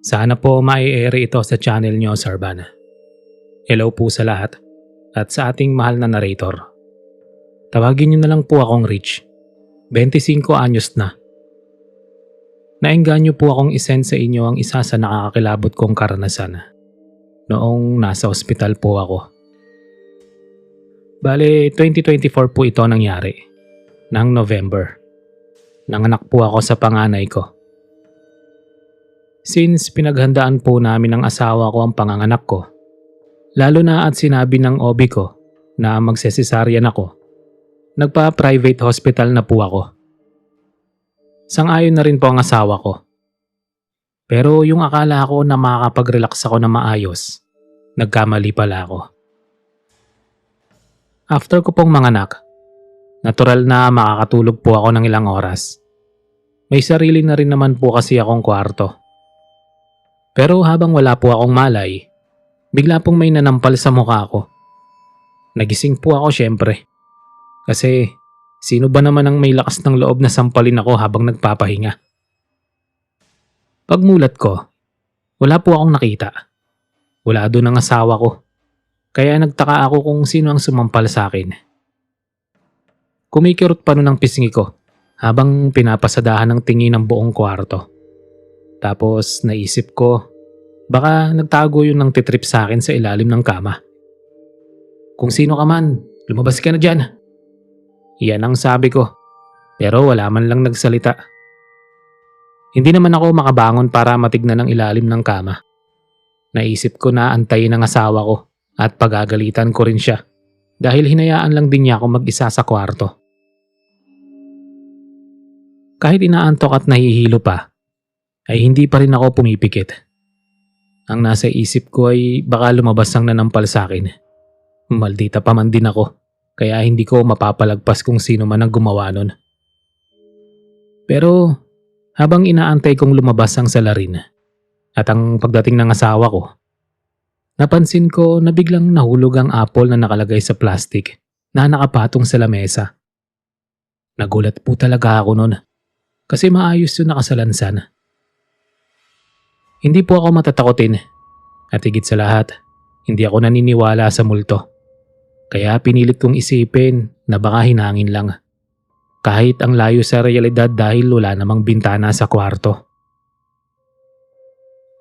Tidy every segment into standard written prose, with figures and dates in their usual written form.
Sana po mai-air ito sa channel nyo, Sir Van. Hello po sa lahat at sa ating mahal na narrator. Tawagin nyo na lang po akong Rich. 25 anyos na. Naengganyo po akong isend sa inyo ang isa sa nakakakilabot kong karanasan noong nasa ospital po ako. Bale, 2024 po ito nangyari, ng November. Nanganak po ako sa panganay ko. Since pinaghandaan po namin ng asawa ko ang panganganak ko, lalo na at sinabi ng OB ko na magsesesaryan ako, nagpa-private hospital na po ako. Sang-ayon na rin po ang asawa ko. Pero yung akala ko na makakapag-relax ako na maayos, nagkamali pala ako. After ko pong manganak, natural na makakatulog po ako ng ilang oras. May sarili na rin naman po kasi akong kwarto. Pero habang wala po akong malay, bigla pong may nanampal sa mukha ko. Nagising po ako syempre. Kasi sino ba naman ang may lakas ng loob na sampalin ako habang nagpapahinga? Pagmulat ko, wala po akong nakita. Wala doon ang asawa ko. Kaya nagtaka ako kung sino ang sumampal sa akin. Kumikirot pa nun ang pisngi ko habang pinapasadahan ng tingin ng buong kwarto. Tapos naisip ko, baka nagtago yun ng titrip sa akin sa ilalim ng kama. Kung sino ka man, lumabas ka na dyan. Yan ang sabi ko, pero wala man lang nagsalita. Hindi naman ako makabangon para matignan ang ilalim ng kama. Naisip ko na antayin ang asawa ko at pagagalitan ko rin siya dahil hinayaan lang din niya ako mag-isa sa kwarto. Kahit inaantok at nahihilo pa, ay hindi pa rin ako pumipikit. Ang nasa isip ko ay baka lumabas ang nanampal sa akin. Maldita pa man din ako, kaya hindi ko mapapalagpas kung sino man ang gumawa nun. Pero habang inaantay kong lumabas ang salarin at ang pagdating ng asawa ko, napansin ko na biglang nahulog ang apple na nakalagay sa plastic na nakapatong sa lamesa. Nagulat po talaga ako nun kasi maayos yun nakasalansan. Hindi po ako matatakotin at higit sa lahat, hindi ako naniniwala sa multo. Kaya pinilit kong isipin na baka hinangin lang. Kahit ang layo sa realidad dahil wala namang bintana sa kwarto.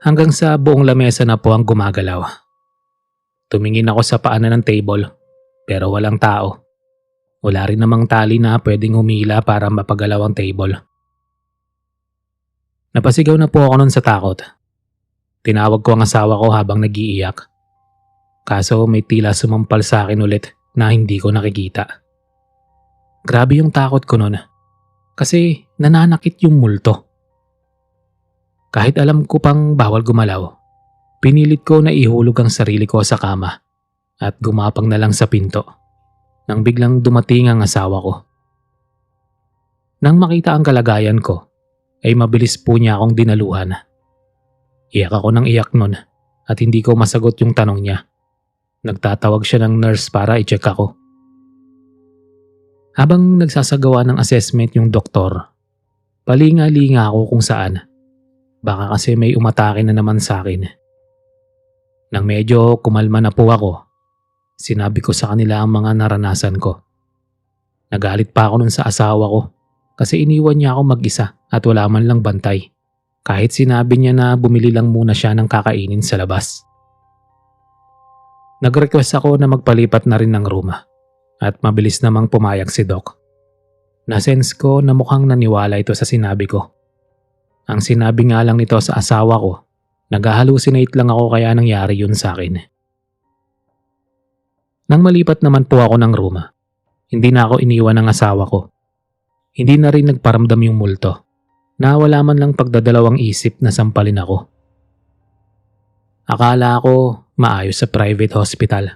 Hanggang sa buong lamesa na po ang gumagalaw. Tumingin ako sa paanan ng table pero walang tao. Wala rin namang tali na pwedeng humila para mapagalaw ang table. Napasigaw na po ako nun sa takot. Tinawag ko ang asawa ko habang nag-iiyak. Kaso may tila sumampal sa akin ulit na hindi ko nakikita. Grabe yung takot ko nun kasi nananakit yung multo. Kahit alam ko pang bawal gumalaw, pinilit ko na ihulog ang sarili ko sa kama at gumapang na lang sa pinto nang biglang dumating ang asawa ko. Nang makita ang kalagayan ko, ay mabilis po niya akong dinaluhan. Iyak ako ng iyak nun at hindi ko masagot yung tanong niya. Nagtatawag siya ng nurse para i-check ako. Habang nagsasagawa ng assessment yung doktor, palinga-linga ako kung saan. Baka kasi may umatake na naman sa akin. Nang medyo kumalma na po ako, sinabi ko sa kanila ang mga naranasan ko. Nagalit pa ako nun sa asawa ko kasi iniwan niya ako mag-isa at wala man lang bantay. Kahit sinabi niya na bumili lang muna siya ng kakainin sa labas. Nag-request ako na magpalipat na rin ng room at mabilis namang pumayag si Doc. Nasense ko na mukhang naniwala ito sa sinabi ko. Ang sinabi nga lang nito sa asawa ko, nag-hallucinate lang ako kaya nangyari yun sa akin. Nang malipat naman po ako ng room, hindi na ako iniwan ng asawa ko. Hindi na rin nagparamdam yung multo. Na wala man lang pagdadalawang isip na sampalin ako. Akala ko maayos sa private hospital.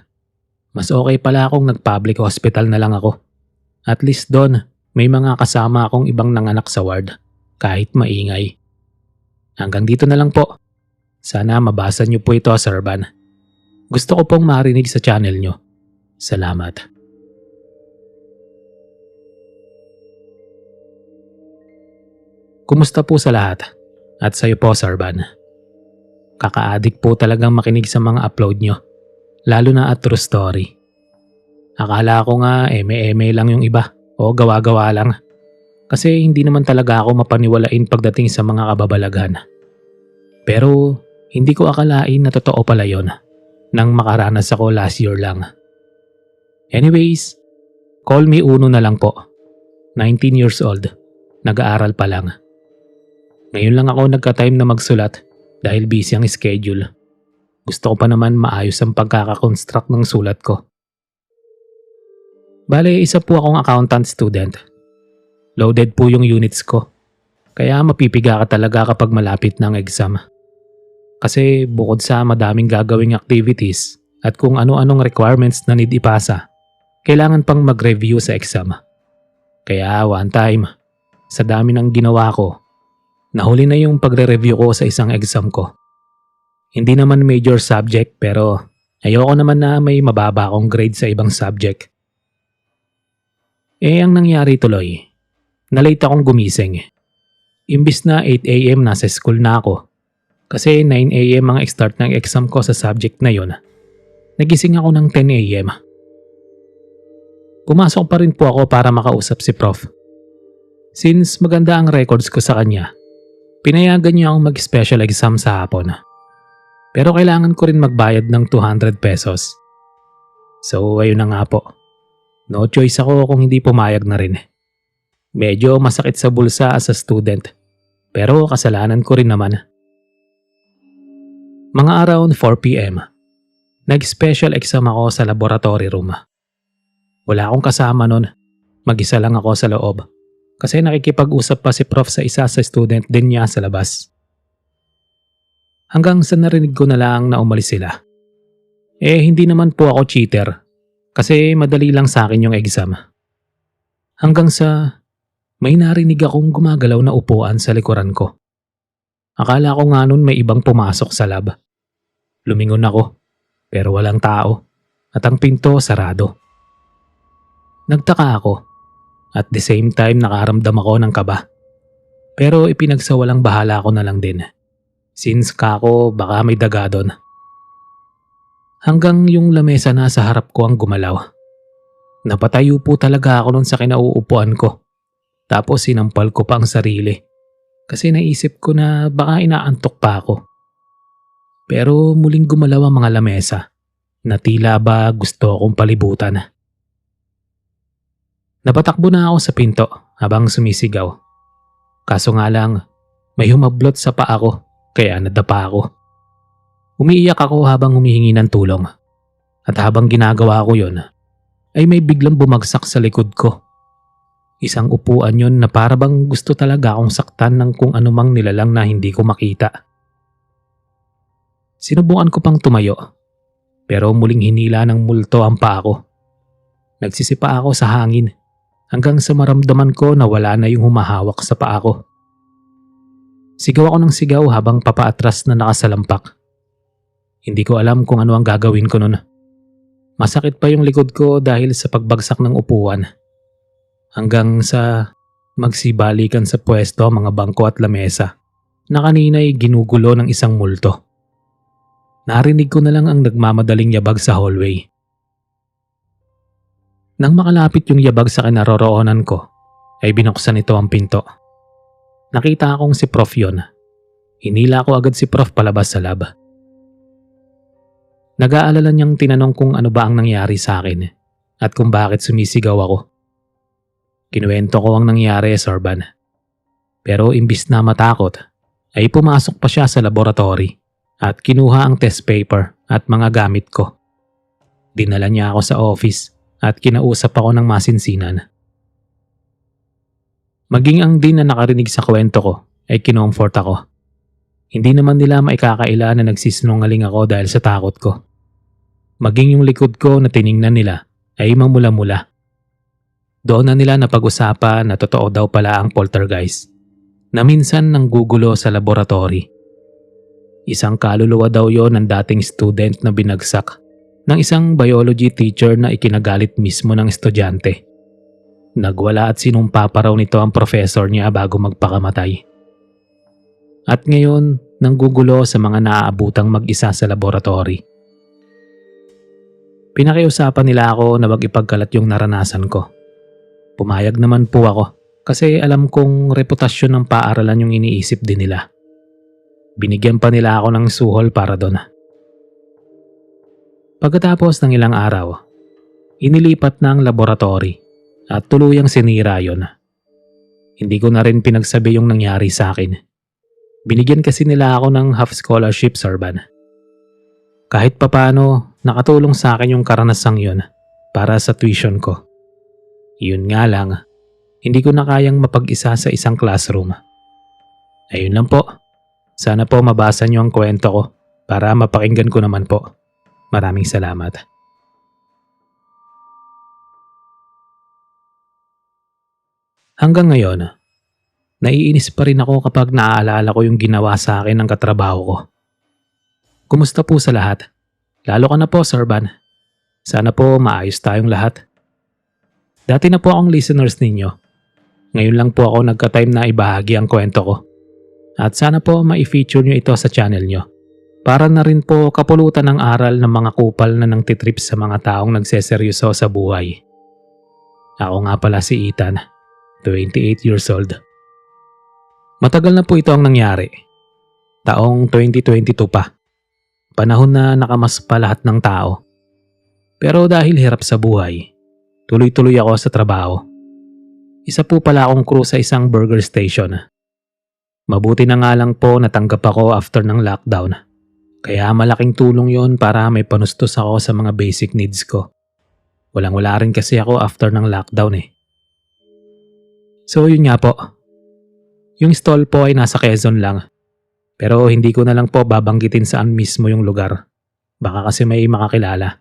Mas okay pala akong nag-public hospital na lang ako. At least doon, may mga kasama akong ibang nanganak sa ward, kahit maingay. Hanggang dito na lang po. Sana mabasa niyo po ito, Sir Van. Gusto ko pong marinig sa channel niyo. Salamat. Kumusta po sa lahat? At sa'yo po, Sir Van. Kaka-addict po talagang makinig sa mga upload nyo, lalo na at true story. Akala ko nga eme-eme lang yung iba o gawa-gawa lang. Kasi hindi naman talaga ako mapaniwalain pagdating sa mga kababalaghan. Pero hindi ko akalain na totoo pala yon nang makaranas ako last year lang. Anyways, call me Uno na lang po. 19 years old, nag-aaral pa lang. Ngayon lang ako nagka-time na magsulat dahil busy ang schedule. Gusto ko pa naman maayos ang pagkakakonstruct ng sulat ko. Bale, isa po akong accountant student. Loaded po yung units ko. Kaya mapipiga ka talaga kapag malapit ng exam. Kasi bukod sa madaming gagawing activities at kung ano-anong requirements na need ipasa, kailangan pang mag-review sa exam. Kaya one time, sa dami ng ginawa ko, nahuli na yung pagre-review ko sa isang exam ko. Hindi naman major subject pero ayoko naman na may mababa akong grade sa ibang subject. Ang nangyari tuloy, na-late akong gumising. Imbis na 8 AM nasa school na ako. Kasi 9 AM ang start ng exam ko sa subject na yon. Nagising ako ng 10 AM. Pumasok pa rin po ako para makausap si Prof. Since maganda ang records ko sa kanya, pinayagan niya akong mag-special exam sa hapon. Pero kailangan ko rin magbayad ng 200 pesos. So ayun na nga po. No choice ako kung hindi pumayag na rin. Medyo masakit sa bulsa as a student, pero kasalanan ko rin naman. Mga around 4 PM, nag-special exam ako sa laboratory room. Wala akong kasama nun, mag-isa lang ako sa loob kasi nakikipag-usap pa si Prof sa isa sa student din niya sa labas. Hanggang sa narinig ko na lang na umalis sila. Hindi naman po ako cheater kasi madali lang sa akin yung exam. Hanggang sa may narinig akong gumagalaw na upuan sa likuran ko. Akala ko nga nun may ibang pumasok sa lab. Lumingon ako, pero walang tao at ang pinto sarado. Nagtaka ako at the same time nakaramdam ako ng kaba. Pero ipinagsawalang bahala ko na lang din. Since kako baka may daga doon. Hanggang yung lamesa na sa harap ko ang gumalaw. Napatayo po talaga ako nun sa kinauupuan ko. Tapos sinampal ko pa ang sarili. Kasi naisip ko na baka inaantok pa ako. Pero muling gumalaw ang mga lamesa na tila ba gusto akong palibutan. Napatakbo na ako sa pinto habang sumisigaw. Kaso nga lang, may humablot sa paa ko kaya nadapa ako. Umiiyak ako habang humihingi ng tulong. At habang ginagawa ko yon, ay may biglang bumagsak sa likod ko. Isang upuan yon na para bang gusto talaga akong saktan ng kung anumang nilalang na hindi ko makita. Sinubukan ko pang tumayo, pero muling hinila ng multo ang paa ko. Nagsisipa ako sa hangin hanggang sa maramdaman ko na wala na yung humahawak sa paa ko. Sigaw ako ng sigaw habang papaatras na nakasalampak. Hindi ko alam kung ano ang gagawin ko nun. Masakit pa yung likod ko dahil sa pagbagsak ng upuan. Hanggang sa magsibalikan sa pwesto ang mga bangko at lamesa na kanina'y ginugulo ng isang multo. Narinig ko na lang ang nagmamadaling yabag sa hallway. Nang makalapit yung yabag sa kinaroroonan ko, ay binuksan ito ang pinto. Nakita akong si Prof yon. Hinila ko agad si Prof palabas sa lab. Nag-aalala niyang tinanong kung ano ba ang nangyari sa akin at kung bakit sumisigaw ako. Kinuwento ko ang nangyari, Sorban. Pero imbis na matakot, ay pumasok pa siya sa laboratory at kinuha ang test paper at mga gamit ko. Dinala niya ako sa office at kinausap ako ng masinsinan. Maging ang din na nakarinig sa kwento ko ay kinomfort ako. Hindi naman nila maikakaila na nagsisinungaling ako dahil sa takot ko. Maging yung likod ko na tiningnan nila ay mamula-mula. Doon na nila napag-usapan na totoo daw pala ang poltergeist na minsan nanggugulo sa laboratory. Isang kaluluwa daw yon ng dating student na binagsak ng isang biology teacher na ikinagalit mismo ng estudyante. Nagwala at sinumpa pa raw nito ang professor niya bago magpakamatay. At ngayon, nanggugulo sa mga naaabutang mag-isa sa laboratory. Pinakiusapan nila ako na wag ipagkalat yung naranasan ko. Pumayag naman po ako kasi alam kong reputasyon ng paaralan yung iniisip din nila. Binigyan pa nila ako ng suhol para doon. Pagkatapos ng ilang araw, inilipat na ang laboratory at tuluyang sinira yon. Hindi ko na rin pinagsabi yung nangyari sa akin. Binigyan kasi nila ako ng half scholarship, Sir Van. Kahit papano, nakatulong sa akin yung karanasang yon para sa tuition ko. Yun nga lang, hindi ko na kayang mapag-isa sa isang classroom. Ayun lang po. Sana po mabasa niyo ang kwento ko para mapakinggan ko naman po. Maraming salamat. Hanggang ngayon, naiinis pa rin ako kapag naaalala ko yung ginawa sa akin ng katrabaho ko. Kumusta po sa lahat? Lalo ka na po, Sir Van. Sana po maayos tayong lahat. Dati na po akong listeners ninyo. Ngayon lang po ako nagka-time na ibahagi ang kwento ko. At sana po ma-feature nyo ito sa channel nyo. Para na rin po kapulutan ng aral ng mga kupal na nangtitrip sa mga taong nagseseryoso sa buhay. Ako nga pala si Ethan, 28 years old. Matagal na po ito ang nangyari. Taong 2022 pa. Panahon na nakamas pa lahat ng tao. Pero dahil hirap sa buhay, tuloy-tuloy ako sa trabaho. Isa po pala akong crew sa isang burger station. Mabuti na nga lang po natanggap ako after ng lockdown. Kaya malaking tulong yon para may panustos ako sa mga basic needs ko. Walang-wala rin kasi ako after ng lockdown eh. So yun nga po. Yung stall po ay nasa Quezon lang. Pero hindi ko na lang po babanggitin saan mismo yung lugar. Baka kasi may makakilala.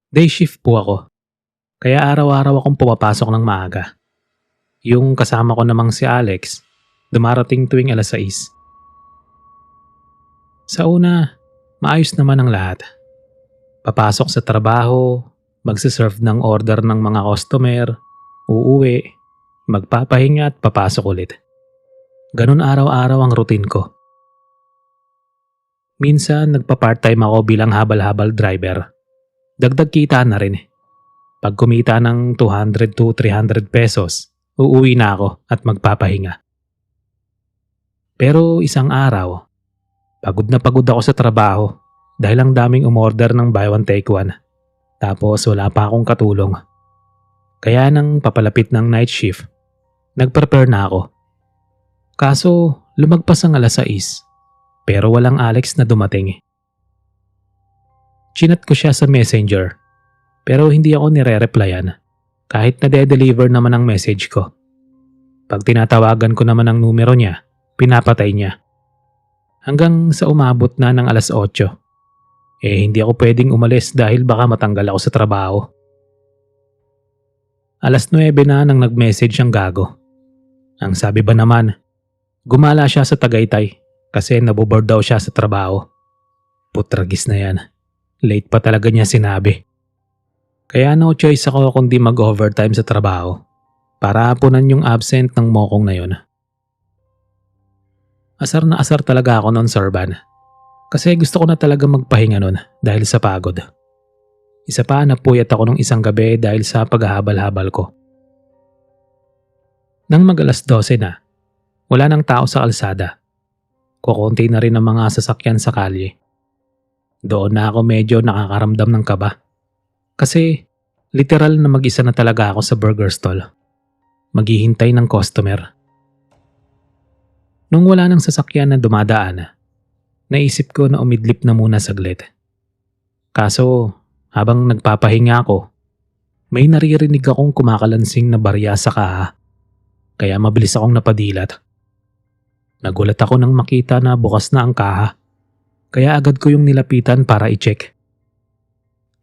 Day shift po ako. Kaya araw-araw akong pumapasok ng maaga. Yung kasama ko namang si Alex, dumarating tuwing 6:00. Sa una, maayos naman ang lahat. Papasok sa trabaho, magsiserve ng order ng mga customer, uuwi, magpapahinga at papasok ulit. Ganun araw-araw ang routine ko. Minsan nagpa-part-time ako bilang habal-habal driver. Dagdag kita na rin. Pag kumita ng 200 to 300 pesos, uuwi na ako at magpapahinga. Pero isang araw, pagod na pagod ako sa trabaho dahil ang daming umorder ng buy one take one. Tapos wala pa akong katulong. Kaya nang papalapit ng night shift, nag-prepare na ako. Kaso lumagpas ang 6:00 pero walang Alex na dumating. Chinat ko siya sa messenger pero hindi ako nire-replyan kahit na-deliver naman ang message ko. Pag tinatawagan ko naman ang numero niya, pinapatay niya. Hanggang sa umabot na ng 8:00. Hindi ako pwedeng umalis dahil baka matanggal ako sa trabaho. 9:00 na nang nag-message ang gago. Ang sabi ba naman, gumala siya sa Tagaytay kasi naboboard daw siya sa trabaho. Putragis na yan. Late pa talaga niya sinabi. Kaya no choice ako kundi mag-overtime sa trabaho para hapunan yung absent ng mokong na yun. Asar na asar talaga ako noon, Sir Van. Kasi gusto ko na talaga magpahinga noon dahil sa pagod. Isa pa napuyat ako nung isang gabi dahil sa paghahabal-habal ko. Nang mag-12 na, wala nang tao sa kalsada. Kukunti na rin ang mga sasakyan sa kalye. Doon na ako medyo nakakaramdam ng kaba. Kasi literal na mag-isa na talaga ako sa burger stall. Maghihintay ng customer. Nung wala nang sasakyan na dumadaan, naisip ko na umidlip na muna saglit. Kaso habang nagpapahinga ako, may naririnig akong kumakalansing na barya sa kaha. Kaya mabilis akong napadilat. Nagulat ako nang makita na bukas na ang kaha. Kaya agad ko yung nilapitan para i-check.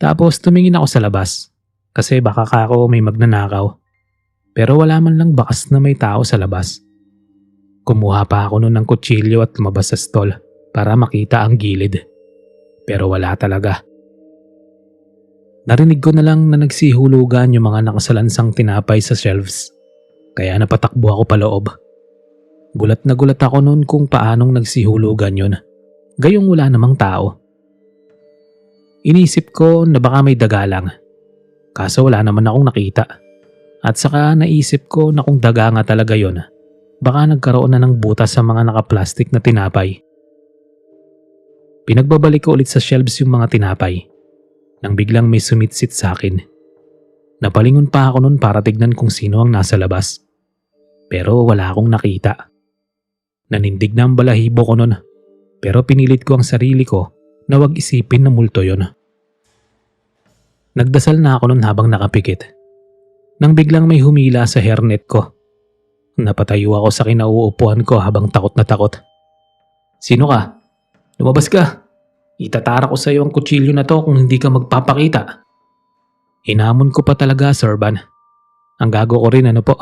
Tapos tumingin ako sa labas kasi baka kako may magnanakaw. Pero wala man lang bakas na may tao sa labas. Kumuha pa ako noon ng kutsilyo at lumabas sa stall para makita ang gilid. Pero wala talaga. Narinig ko na lang na nagsihulugan yung mga nakasalansang tinapay sa shelves. Kaya napatakbo ako paloob. Gulat na gulat ako noon kung paanong nagsihulugan yun. Gayong wala namang tao. Inisip ko na baka may daga lang. Kaso wala naman akong nakita. At saka naisip ko na kung daga nga talaga yun, baka nagkaroon na ng butas sa mga nakaplastik na tinapay. Pinagbabalik ko ulit sa shelves yung mga tinapay. Nang biglang may sumitsit sa akin. Napalingon pa ako noon para tignan kung sino ang nasa labas. Pero wala akong nakita. Nanindig na ang balahibo ko noon. Pero pinilit ko ang sarili ko na wag isipin na multo yon. Nagdasal na ako noon habang nakapikit. Nang biglang may humila sa hairnet ko. Napatayo ako sa kinauupuan ko habang takot na takot. Sino ka? Lumabas ka. Itatara ko sa iyo ang kutsilyo na to kung hindi ka magpapakita. Hinamon ko pa talaga, Sir Van. Ang gago ko rin, ano po.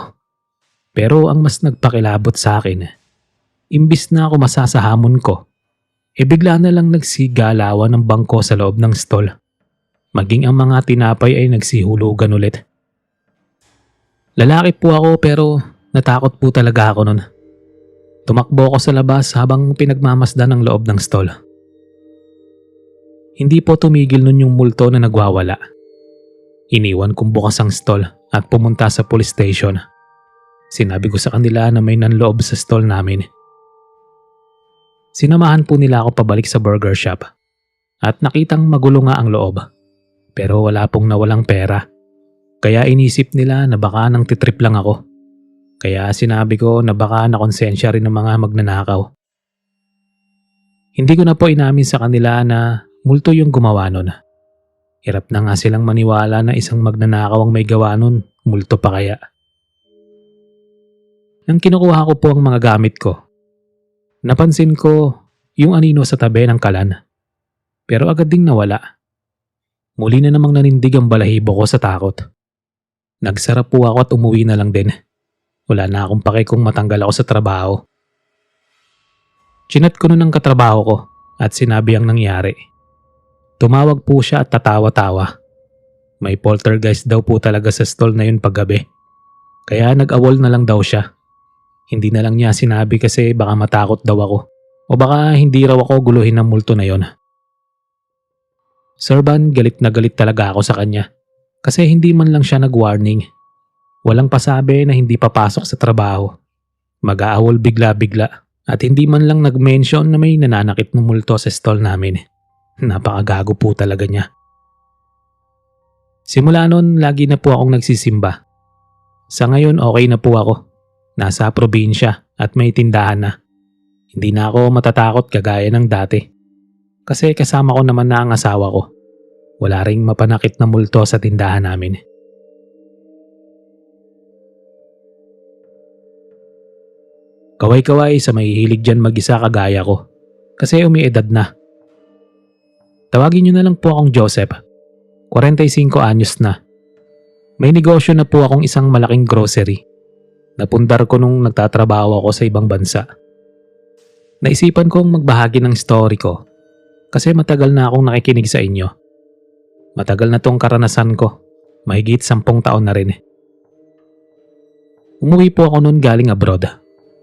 Pero ang mas nagpakilabot sa akin, imbis na ako masasahamon ko, bigla na lang nagsigalawan ng bangko sa loob ng stall. Maging ang mga tinapay ay nagsihulugan ulit. Lalaki po ako pero natakot po talaga ako nun. Tumakbo ako sa labas habang pinagmamasdan ang loob ng stall. Hindi po tumigil nun yung multo na nagwawala. Iniwan kong bukas ang stall at pumunta sa police station. Sinabi ko sa kanila na may nanloob sa stall namin. Sinamahan po nila ako pabalik sa burger shop at nakitang magulo nga ang loob. Pero wala pong nawalang pera. Kaya inisip nila na baka nang titrip lang ako. Kaya sinabi ko na baka nakonsensya rin ng mga magnanakaw. Hindi ko na po inamin sa kanila na multo yung gumawa nun. Hirap na nga silang maniwala na isang magnanakaw ang may gawa nun, multo pa kaya. Nang kinukuha ko po ang mga gamit ko, napansin ko yung anino sa tabi ng kalan. Pero agad ding nawala. Muli na namang nanindig ang balahibo ko sa takot. Nagsara po ako at umuwi na lang din. Wala na akong pake kung matanggal ako sa trabaho. Chinat ko nun ang katrabaho ko at sinabi ang nangyari. Tumawag po siya at tatawa-tawa. May poltergeist daw po talaga sa stall na yun paggabi. Kaya nag-awol na lang daw siya. Hindi na lang niya sinabi kasi baka matakot daw ako. O baka hindi raw ako guluhin ng multo na yon. Sir Van, galit na galit talaga ako sa kanya. Kasi hindi man lang siya nag-warning. Walang pasabi na hindi papasok sa trabaho. Mag-aawol bigla-bigla at hindi man lang nag-mention na may nananakit ng multo sa stall namin. Napakagago po talaga niya. Simula noon, lagi na po akong nagsisimba. Sa ngayon, okay na po ako. Nasa probinsya at may tindahan na. Hindi na ako matatakot kagaya ng dati. Kasi kasama ko naman na ang asawa ko. Wala ring mapanakit na multo sa tindahan namin. Kaway-kaway sa may hilig dyan mag-isa kagaya ko. Kasi umiedad na. Tawagin niyo na lang po akong Joseph. 45 anyos na. May negosyo na po akong isang malaking grocery. Napundar ko nung nagtatrabaho ako sa ibang bansa. Naisipan kong magbahagi ng story ko kasi matagal na akong nakikinig sa inyo. Matagal na tong karanasan ko. Mahigit 10 taon na rin. Umuwi po ako noon galing abroad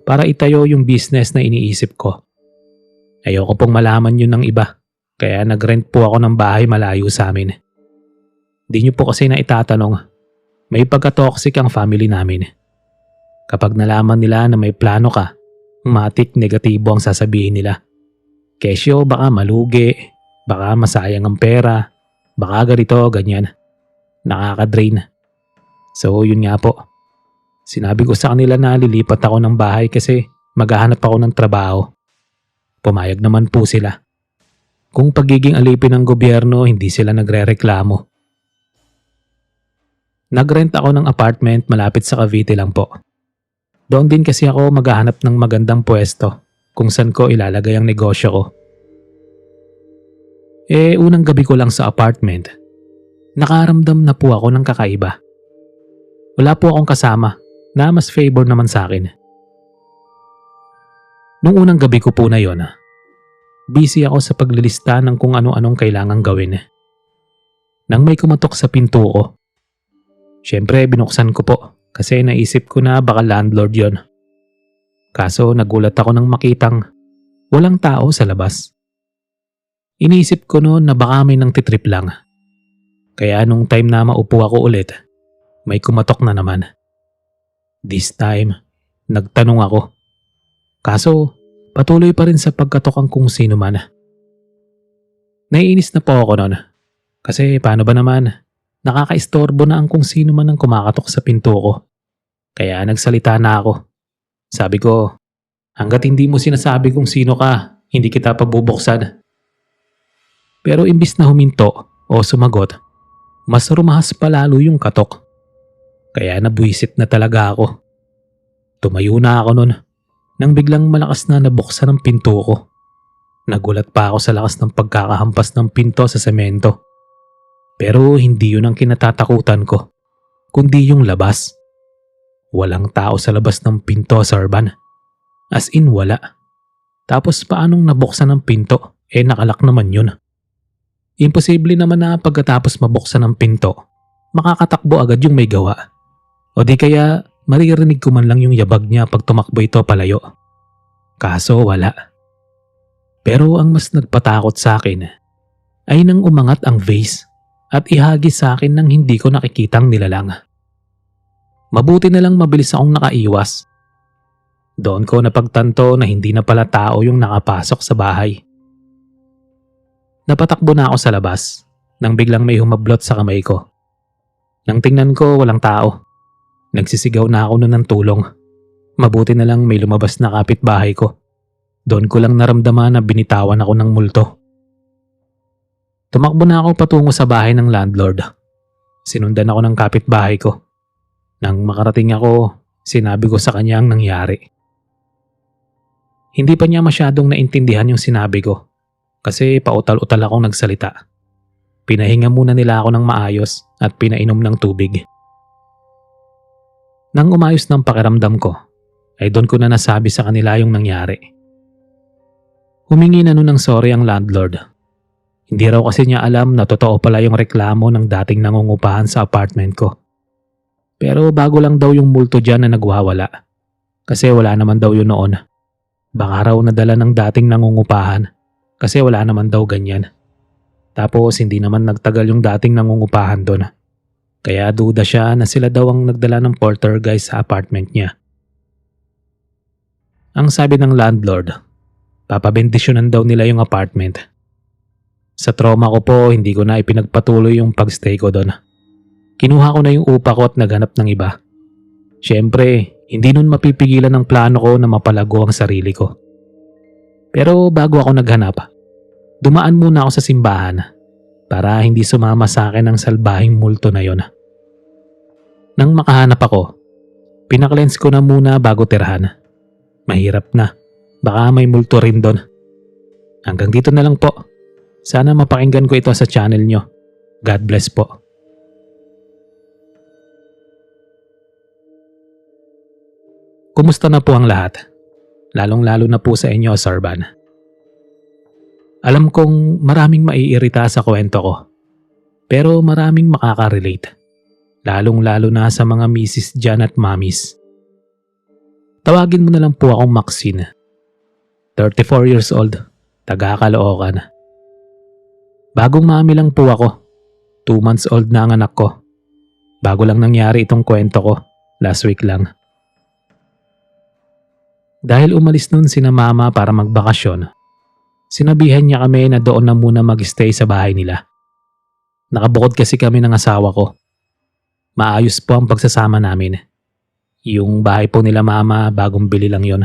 para itayo yung business na iniisip ko. Ayoko pong malaman yun ng iba. Kaya nag-rent po ako ng bahay malayo sa amin. Di nyo po kasi na itatanong, may pagka-toxic ang family namin. Kapag nalaman nila na may plano ka, matik negatibo ang sasabihin nila. Kesyo, baka malugi, baka masayang ang pera, baka ganito, ganyan. Nakaka-drain. So yun nga po. Sinabi ko sa kanila na lilipat ako ng bahay kasi maghahanap ako ng trabaho. Pumayag naman po sila. Kung pagiging alipin ng gobyerno, hindi sila nagrereklamo. Nagrent ako ng apartment malapit sa Cavite lang po. Doon din kasi ako maghahanap ng magandang pwesto kung saan ko ilalagay ang negosyo ko. Unang gabi ko lang sa apartment, nakaramdam na po ako ng kakaiba. Wala po akong kasama na mas favor naman sa akin. Nung unang gabi ko po na yon, busy ako sa paglilista ng kung ano-anong kailangang gawin. Nang may kumatok sa pinto ko, syempre binuksan ko po kasi naisip ko na baka landlord yon. Kaso nagulat ako nang makitang walang tao sa labas. Iniisip ko noon na baka may nang titrip lang. Kaya nung time na maupo ako ulit, may kumatok na naman. This time, nagtanong ako. Kaso patuloy pa rin sa pagkatok ang kung sino man. Naiinis na po ako noon. Kasi paano ba naman, nakakaistorbo na ang kung sino man ang kumakatok sa pinto ko. Kaya nagsalita na ako. Sabi ko, hanggat hindi mo sinasabi kung sino ka, hindi kita pabubuksan. Pero imbis na huminto o sumagot, mas rumahas pa lalo yung katok. Kaya nabuisit na talaga ako. Tumayo na ako nun nang biglang malakas na nabuksan ang pinto ko. Nagulat pa ako sa lakas ng pagkakahampas ng pinto sa semento. Pero hindi yun ang kinatatakutan ko, kundi yung labas. Walang tao sa labas ng pinto, Sir Van. As in wala. Tapos paanong nabuksan ang pinto? Nakalak naman yun. Imposible naman na pagkatapos mabuksan ang pinto, makakatakbo agad yung may gawa. O di kaya maririnig ko man lang yung yabag niya pag tumakbo ito palayo. Kaso wala. Pero ang mas nagpatakot sa akin ay nang umangat ang vase at ihagis sa akin nang hindi ko nakikitang nilalang. Mabuti na lang mabilis akong nakaiwas. Doon ko napagtanto na hindi na pala tao yung nakapasok sa bahay. Napatakbo na ako sa labas nang biglang may humablot sa kamay ko. Nang tingnan ko, walang tao. Nagsisigaw na ako noon ng tulong. Mabuti na lang may lumabas na kapitbahay ko. Doon ko lang naramdaman na binitawan ako ng multo. Tumakbo na ako patungo sa bahay ng landlord. Sinundan ako ng kapitbahay ko. Nang makarating ako, sinabi ko sa kanya ang nangyari. Hindi pa niya masyadong naintindihan yung sinabi ko kasi pautal-utal akong nagsalita. Pinahinga muna nila ako ng maayos at pinainom ng tubig. Nang umayos ng pakiramdam ko, ay doon ko na nasabi sa kanila yung nangyari. Humingi na nun ng sorry ang landlord. Hindi raw kasi niya alam na totoo pala yung reklamo ng dating nangungupahan sa apartment ko. Pero bago lang daw yung multo dyan na nagwawala. Kasi wala naman daw yun noon. Baka raw nadala ng dating nangungupahan kasi wala naman daw ganyan. Tapos hindi naman nagtagal yung dating nangungupahan doon. Kaya duda siya na sila daw ang nagdala ng poltergeist sa apartment niya. Ang sabi ng landlord, papabendisyonan daw nila yung apartment. Sa trauma ko po, hindi ko na ipinagpatuloy yung pagstay ko doon. Kinuha ko na yung upa ko at naghanap ng iba. Siyempre, hindi nun mapipigilan ang plano ko na mapalago ang sarili ko. Pero bago ako naghanap, dumaan muna ako sa simbahan para hindi sumama sa akin ang salbahing multo na yon. Nang makahanap ako, pinaklens ko na muna bago tirahan. Mahirap na, baka may multo rin doon. Hanggang dito na lang po. Sana mapakinggan ko ito sa channel nyo. God bless po. Kumusta na po ang lahat? Lalong-lalo na po sa inyo, Sir Van. Alam kong maraming maiirita sa kwento ko. Pero maraming makaka-relate. Lalong-lalo na sa mga misis dyan at mamis. Tawagin mo na lang po akong Maxine. 34 years old, taga Caloocan. Bagong mami lang po ako. 2 months old na ang anak ko. Bago lang nangyari itong kwento ko, last week lang. Dahil umalis nun sina mama para magbakasyon, sinabihan niya kami na doon na muna mag-stay sa bahay nila. Nakabukod kasi kami ng asawa ko. Maayos po ang pagsasama namin. Yung bahay po nila mama bagong bili lang yon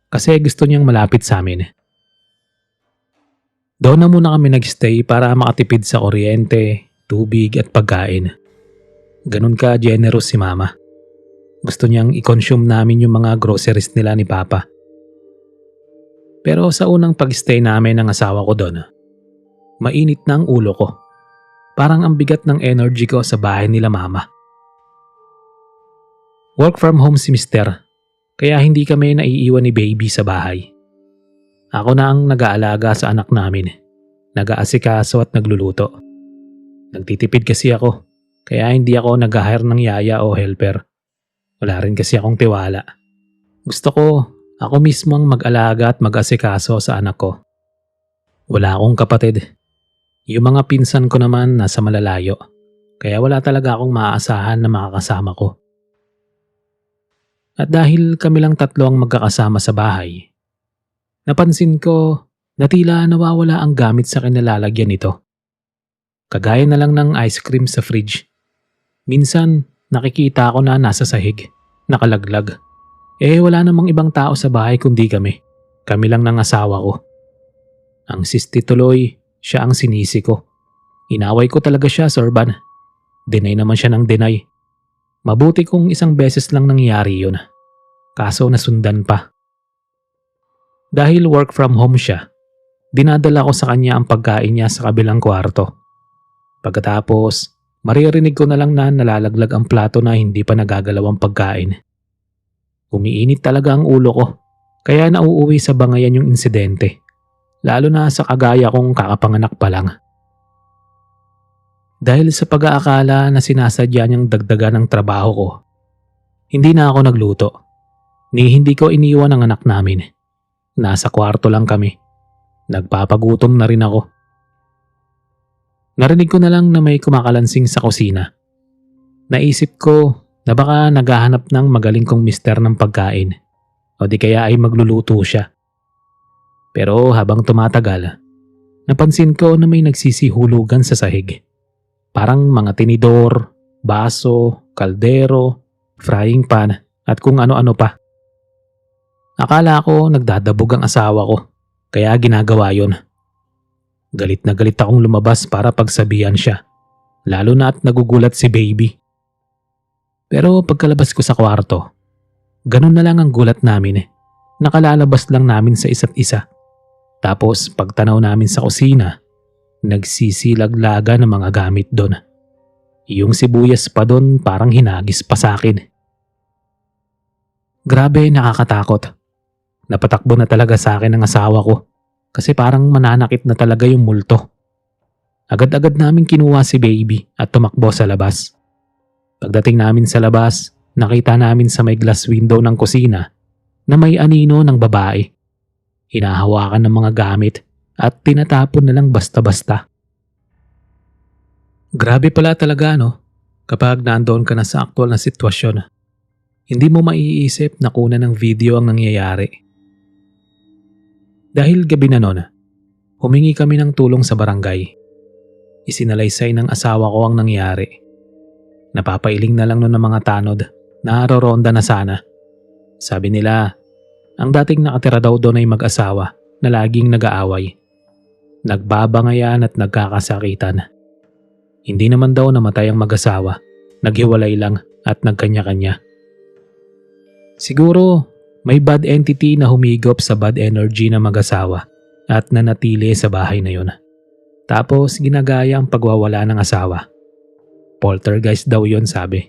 kasi gusto niyang malapit sa amin. Doon na muna kami nag-stay para makatipid sa kuryente, tubig at pagkain. Ganun ka generous si mama. Gusto niyang i-consume namin yung mga groceries nila ni Papa. Pero sa unang pag-stay namin ng asawa ko doon, mainit na ang ulo ko. Parang ang bigat ng energy ko sa bahay nila mama. Work from home si Mister, kaya hindi kami naiiwan ni baby sa bahay. Ako na ang nag-aalaga sa anak namin, nag-aasikaso at nagluluto. Nagtitipid kasi ako, kaya hindi ako nag-hire ng yaya o helper. Wala rin kasi akong tiwala. Gusto ko, Ako mismo ang mag-alaga at mag-asikaso sa anak ko. Wala akong kapatid. Yung mga pinsan ko naman nasa malalayo. Kaya wala talaga akong maaasahan na makakasama ko. At dahil kami lang tatlo ang magkakasama sa bahay, napansin ko na tila nawawala ang gamit sa kinalalagyan nito. Kagaya na lang ng ice cream sa fridge. Minsan nakikita ko na nasa sahig, nakalaglag. Wala namang ibang tao sa bahay kundi kami. Kami lang ng asawa ko. Ang sisti tuloy, siya ang sinisi ko. Inaway ko talaga siya, Sir Van. Deny naman siya ng deny. Mabuti kung isang beses lang nangyari yun. Kaso nasundan pa. Dahil work from home siya, dinadala ko sa kanya ang pagkain niya sa kabilang kwarto. Pagkatapos, maririnig ko na lang na nalalaglag ang plato na hindi pa nagagalaw ang pagkain. Umiinit talaga ang ulo ko, kaya nauuwi sa bangayan yung insidente. Lalo na sa kagaya kong kakapanganak pa lang. Dahil sa pag-aakala na sinasadya niyang dagdagan ng trabaho ko, hindi na ako nagluto. Hindi ko iniwan ang anak namin. Nasa kwarto lang kami. Nagpapagutom na rin ako. Narinig ko na lang na may kumakalansing sa kusina. Naisip ko na baka naghahanap ng magaling kong mister ng pagkain o di kaya ay magluluto siya. Pero habang tumatagal, napansin ko na may nagsisihulugan sa sahig. Parang mga tinidor, baso, kaldero, frying pan at kung ano-ano pa. Akala ko nagdadabog ang asawa ko, kaya ginagawa yon. Galit na galit akong lumabas para pagsabihan siya, lalo na at nagugulat si baby. Pero pagkalabas ko sa kwarto, ganun na lang ang gulat namin. Nakalalabas lang namin sa isa't isa. Tapos pagtanaw namin sa kusina, nagsisilaglaga ng mga gamit doon. Yung sibuyas pa doon parang hinagis pa sa akin. Grabe, nakakatakot. Napatakbo na talaga sa akin ang asawa ko kasi parang mananakit na talaga yung multo. Agad-agad namin kinuha si baby at tumakbo sa labas. Pagdating namin sa labas, nakita namin sa may glass window ng kusina na may anino ng babae. Hinahawakan ng mga gamit at tinatapon na lang basta-basta. Grabe pala talaga no, kapag nandoon ka na sa aktual na sitwasyon. Hindi mo maiisip na kuna ng video ang nangyayari. Dahil gabi na noon, humingi kami ng tulong sa barangay. Isinalaysay ng asawa ko ang nangyari. Napapailing na lang noon ng mga tanod na roronda na sana. Sabi nila, ang dating nakatira daw doon ay mag-asawa na laging nag-aaway. Nagbabangayan at nagkakasakitan. Hindi naman daw namatay ang mag-asawa, naghiwalay lang at nagkanya-kanya. Siguro may bad entity na humigop sa bad energy na mag-asawa at nanatili sa bahay na yun. Tapos ginagaya ang pagwawala ng asawa. Poltergeist daw yun, sabi.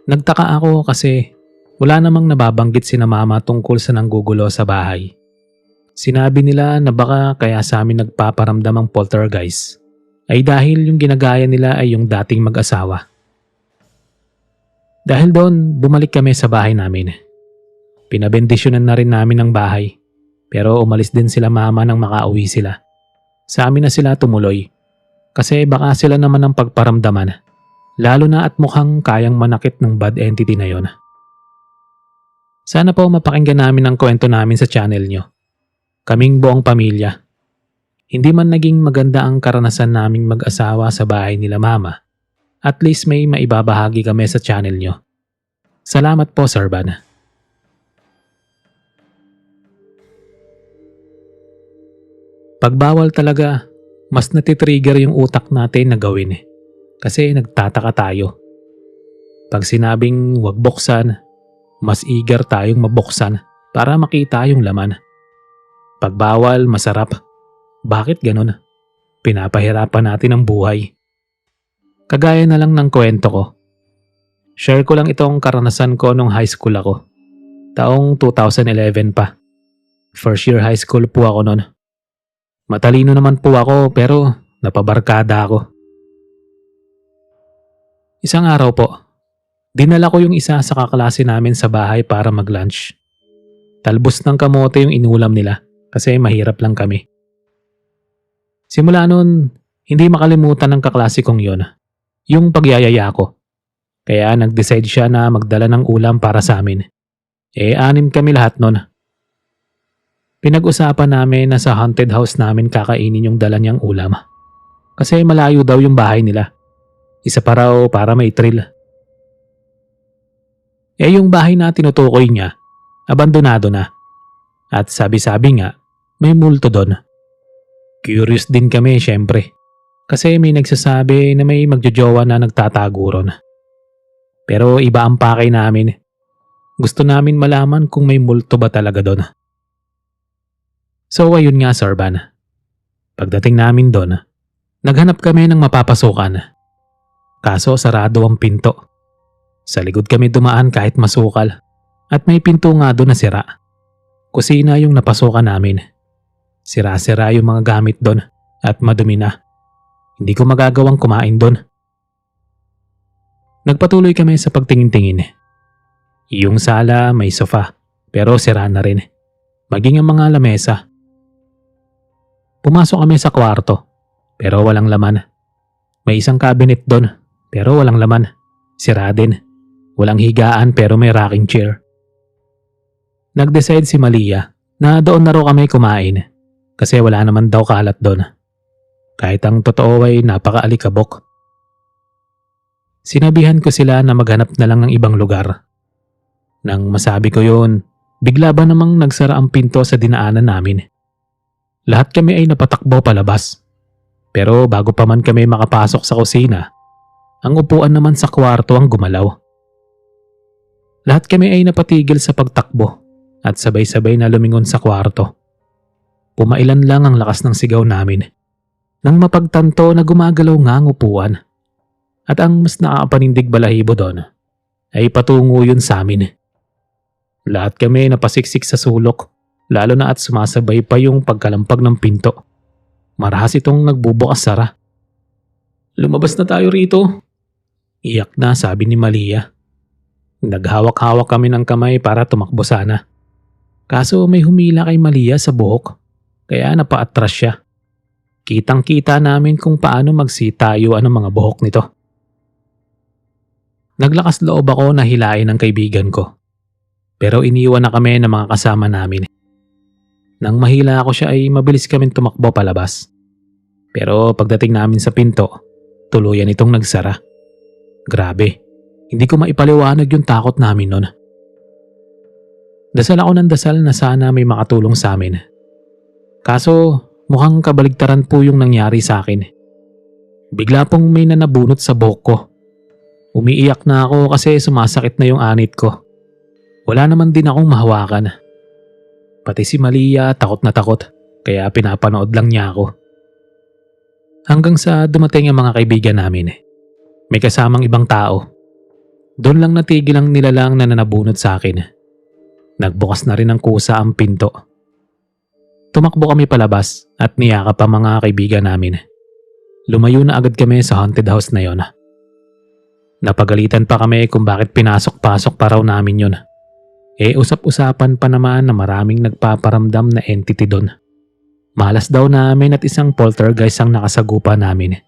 Nagtaka ako kasi wala namang nababanggit sina mama tungkol sa nanggugulo sa bahay. Sinabi nila na baka kaya sa amin nagpaparamdam ang poltergeist ay dahil yung ginagaya nila ay yung dating mag-asawa. Dahil doon, bumalik kami sa bahay namin. Pinabendisyonan na rin namin ang bahay, pero umalis din sila mama nang makauwi sila. Sa amin na sila tumuloy, kasi baka sila naman ang pagparamdaman, lalo na at mukhang kayang manakit ng bad entity na yon. Sana po mapakinggan namin ang kwento namin sa channel nyo. Kaming buong pamilya. Hindi man naging maganda ang karanasan naming mag-asawa sa bahay nila mama, at least may maibabahagi kami sa channel nyo. Salamat po, Sir Van. Pagbawal talaga, mas natitrigger yung utak natin na gawin kasi nagtataka tayo. Pag sinabing wag buksan, mas eager tayong mabuksan para makita yung laman. Pag bawal, masarap. Bakit ganun? Pinapahirapan natin ang buhay. Kagaya na lang ng kwento ko. Share ko lang itong karanasan ko nung high school ako. Taong 2011 pa. First year high school po ako noon. Matalino naman po ako pero napabarkada ako. Isang araw po, dinala ko yung isa sa kaklase namin sa bahay para mag-lunch. Talbos ng kamote yung inulam nila kasi mahirap lang kami. Simula noon, hindi makalimutan ng kaklasikong yon, yung pagyayaya ko. Kaya nag-decide siya na magdala ng ulam para sa amin. 6 kami lahat nun. Pinag-usapan namin na sa haunted house namin kakainin yung dala niyang ulam. Kasi malayo daw yung bahay nila. Isa pa raw para may thrill. Yung bahay na tinutukoy niya, abandonado na. At sabi-sabi nga, may multo doon. Curious din kami syempre. Kasi may nagsasabi na may magjojowa na nagtatago ron. Pero iba ang pakay namin. Gusto namin malaman kung may multo ba talaga doon. So ayun nga, Sir Van. Pagdating namin doon, naghanap kami ng mapapasukan. Kaso sarado ang pinto. Sa likod kami dumaan kahit masukal. At may pinto nga doon na sira. Kusina yung napasukan namin. Sira-sira yung mga gamit doon at madumi na. Hindi ko magagawang kumain doon. Nagpatuloy kami sa pagtingin-tingin. Yung sala may sofa pero sira na rin. Maging ang mga lamesa. Pumasok kami sa kwarto pero walang laman. May isang cabinet doon pero walang laman. Sira din. Walang higaan pero may rocking chair. Nag-decide si Malia na doon na raw kami kumain. Kasi wala naman daw kalat doon. Kahit ang totoo ay napaka-alikabok. Sinabihan ko sila na maghanap na lang ng ibang lugar. Nang masabi ko yun, bigla ba namang nagsara ang pinto sa dinaanan namin. Lahat kami ay napatakbo palabas. Pero bago pa man kami makapasok sa kusina, ang upuan naman sa kwarto ang gumalaw. Lahat kami ay napatigil sa pagtakbo at sabay-sabay na lumingon sa kwarto. Pumailan lang ang lakas ng sigaw namin nang mapagtanto na gumagalaw nga ang upuan. At ang mas nakakapanindig balahibo doon ay patungo yun sa amin. Lahat kami napasiksik sa sulok, lalo na at sumasabay pa yung pagkalampag ng pinto. Marahas itong nagbubukas-sara. "Lumabas na tayo rito." Iyak na sabi ni Malia. Naghawak-hawak kami ng kamay para tumakbo sana. Kaso may humila kay Malia sa buhok. Kaya napaatras siya. Kitang-kita namin kung paano magsitayuan ang mga buhok nito. Naglakas loob ako na hilain ang kaibigan ko. Pero iniwan na kami ng mga kasama namin. Nang mahila ako siya ay mabilis kaming tumakbo palabas. Pero pagdating namin sa pinto, tuluyan itong nagsara. Grabe, hindi ko maipaliwanag yung takot namin nun. Dasal ako ng dasal na sana may makatulong sa amin. Kaso mukhang kabaligtaran po yung nangyari sa akin. Bigla pong may nanabunot sa buhok ko. Umiiyak na ako kasi sumasakit na yung anit ko. Wala naman din akong mahawakan. Pati si Malia takot na takot kaya pinapanood lang niya ako. Hanggang sa dumating ang mga kaibigan namin. May kasamang ibang tao. Doon lang natigil ang nilalang na nanabunot sa akin. Nagbukas na rin ng kusa ang pinto. Tumakbo kami palabas at niyakap ang mga kaibigan namin. Lumayo na agad kami sa haunted house na yon. Napagalitan pa kami kung bakit pinasok-pasok pa raw namin yun. Usap-usapan pa naman na maraming nagpaparamdam na entity doon. Malas daw namin at isang poltergeist ang nakasagupa namin.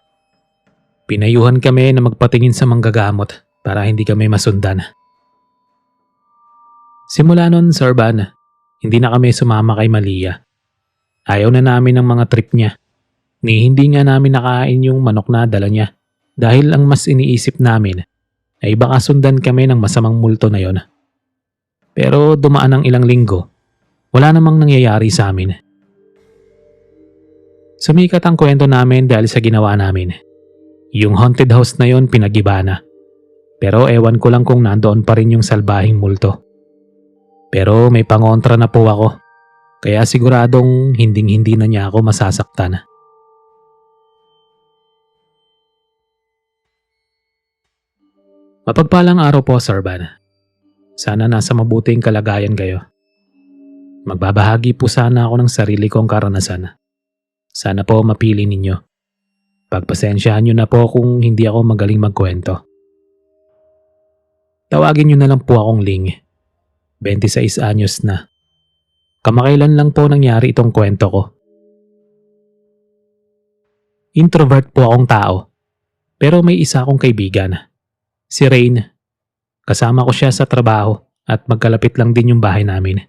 Pinayuhan kami na magpatingin sa manggagamot para hindi kami masundan. Simula nun, Sir Van, hindi na kami sumama kay Malia. Ayaw na namin ng mga trip niya. Ni hindi nga namin nakain yung manok na dala niya dahil ang mas iniisip namin ay baka sundan kami ng masamang multo na yon. Pero dumaan ang ilang linggo, wala namang nangyayari sa amin. Sumikat ang kwento namin dahil sa ginawa namin. Yung haunted house na yon pinagiba na. Pero ewan ko lang kung nandoon pa rin yung salbahing multo. Pero may pangontra na po ako. Kaya siguradong hinding-hindi na niya ako masasaktan. Mapagpalang araw po, Sir Van. Sana nasa mabuting kalagayan kayo. Magbabahagi po sana ako ng sarili kong karanasan. Sana po mapili ninyo. Pagpasensyahan nyo na po kung hindi ako magaling magkwento. Tawagin nyo na lang po akong Ling. 26 anyos na. Kamakailan lang po nangyari itong kwento ko. Introvert po akong tao, pero may isa akong kaibigan, si Rain. Kasama ko siya sa trabaho at magkalapit lang din yung bahay namin.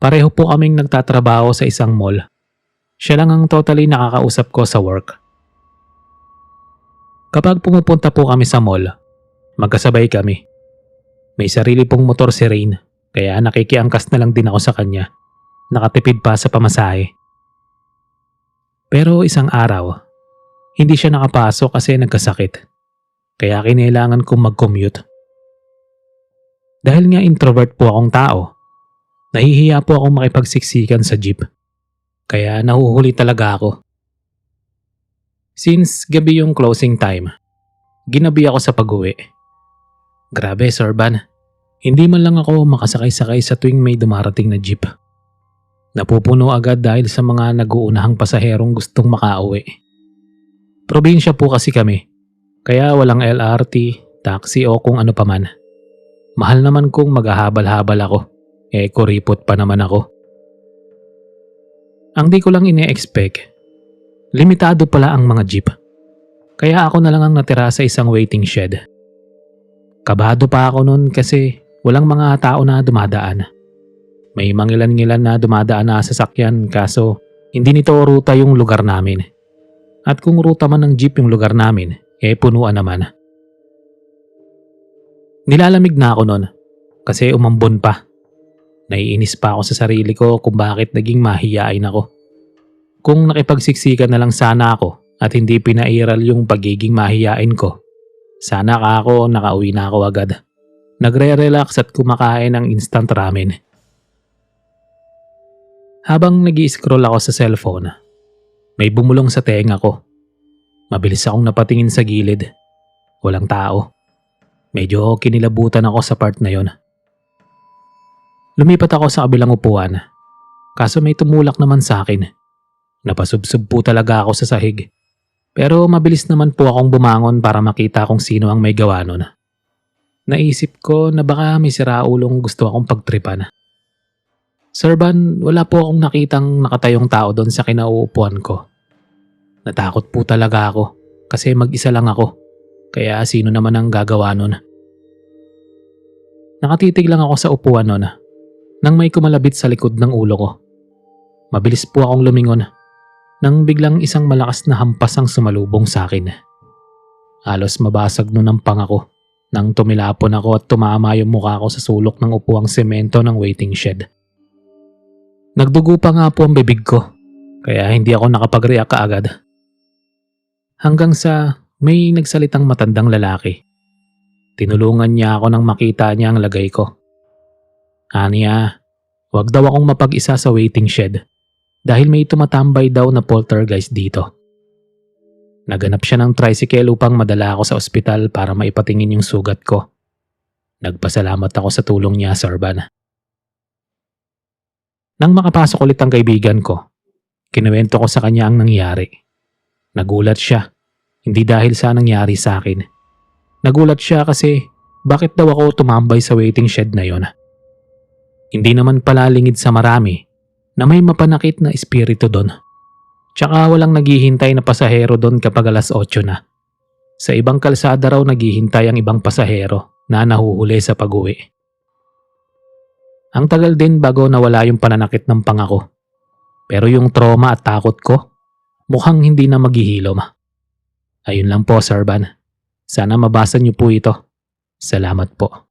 Pareho po kaming nagtatrabaho sa isang mall. Siya lang ang totally nakakausap ko sa work. Kapag pumupunta po kami sa mall, magkasabay kami. May sarili pong motor si Rain, kaya nakikiangkas na lang din ako sa kanya. Nakatipid pa sa pamasahe. Pero isang araw, hindi siya nakapasok kasi nagkasakit. Kaya kinailangan kong mag-commute. Dahil nga introvert po akong tao, nahihiya po akong makipagsiksikan sa jeep. Kaya nahuhuli talaga ako. Since gabi yung closing time, ginabi ako sa pag-uwi. Grabe, Sorban. Hindi man lang ako makasakay-sakay sa tuwing may dumarating na jeep. Napupuno agad dahil sa mga nag-uunahang pasaherong gustong makauwi. Probinsya po kasi kami, kaya walang LRT, taxi o kung ano paman. Mahal naman kung maghahabal-habal ako, kuripot pa naman ako. Ang di ko lang ine-expect, limitado pala ang mga jeep. Kaya ako na lang ang natira sa isang waiting shed. Kabado pa ako noon kasi walang mga tao na dumadaan. May mangilan-ngilan na dumadaan na sasakyan kaso hindi nito ruta yung lugar namin. At kung ruta man ng jeep yung lugar namin, punuan naman. Nilalamig na ako noon kasi umambon pa. Naiinis pa ako sa sarili ko kung bakit naging mahiyain ako. Kung nakipagsiksikan na lang sana ako at hindi pinairal yung pagiging mahiyain ko, sana ka ako nakauwi na ako agad. Nagre-relax at kumakain ng instant ramen. Habang nag-i-scroll ako sa cellphone, may bumulong sa tenga ko. Mabilis akong napatingin sa gilid. Walang tao. Medyo kinilabutan ako sa part na yon. Lumipat ako sa kabilang upuan. Kaso may tumulak naman sa akin. Napasubsob po talaga ako sa sahig. Pero mabilis naman po akong bumangon para makita kung sino ang may gawa nun. Naisip ko na baka may siraulong gusto akong pagtripan. Sorban, wala po akong nakitang nakatayong tao doon sa kinauupuan ko. Natakot po talaga ako kasi mag-isa lang ako. Kaya sino naman ang gagawa nun? Nakatitig lang ako sa upuan nun nang may kumalabit sa likod ng ulo ko. Mabilis po akong lumingon nang biglang isang malakas na hampas ang sumalubong sa akin. Halos mabasag nun ang panga ko nang tumilapon ako at tumama yung mukha ko sa sulok ng upuang semento ng waiting shed. Nagdugo pa nga po ang bibig ko kaya hindi ako nakapag-react kaagad. Hanggang sa may nagsalitang matandang lalaki. Tinulungan niya ako nang makita niya ang lagay ko. Aniya, wag daw akong mapag-isa sa waiting shed dahil may tumatambay daw na poltergeist dito. Naganap siya ng tricycle upang madala ako sa ospital para maipatingin yung sugat ko. Nagpasalamat ako sa tulong niya, Sorban. Nang makapasok ulit ang kaibigan ko, kinuwento ko sa kanya ang nangyari. Nagulat siya, hindi dahil sa nangyari sa akin. Nagulat siya kasi bakit daw ako tumambay sa waiting shed na yon. Hindi naman pala lingid sa marami na may mapanakit na espiritu doon. Tsaka walang naghihintay na pasahero doon kapag alas 8 na. Sa ibang kalsada raw naghihintay ang ibang pasahero na nahuhuli sa pag-uwi. Ang tagal din bago nawala yung pananakit ng pangako. Pero yung trauma at takot ko, mukhang hindi na maghihilom. Ayun lang po, Sorban. Sana mabasa niyo po ito. Salamat po.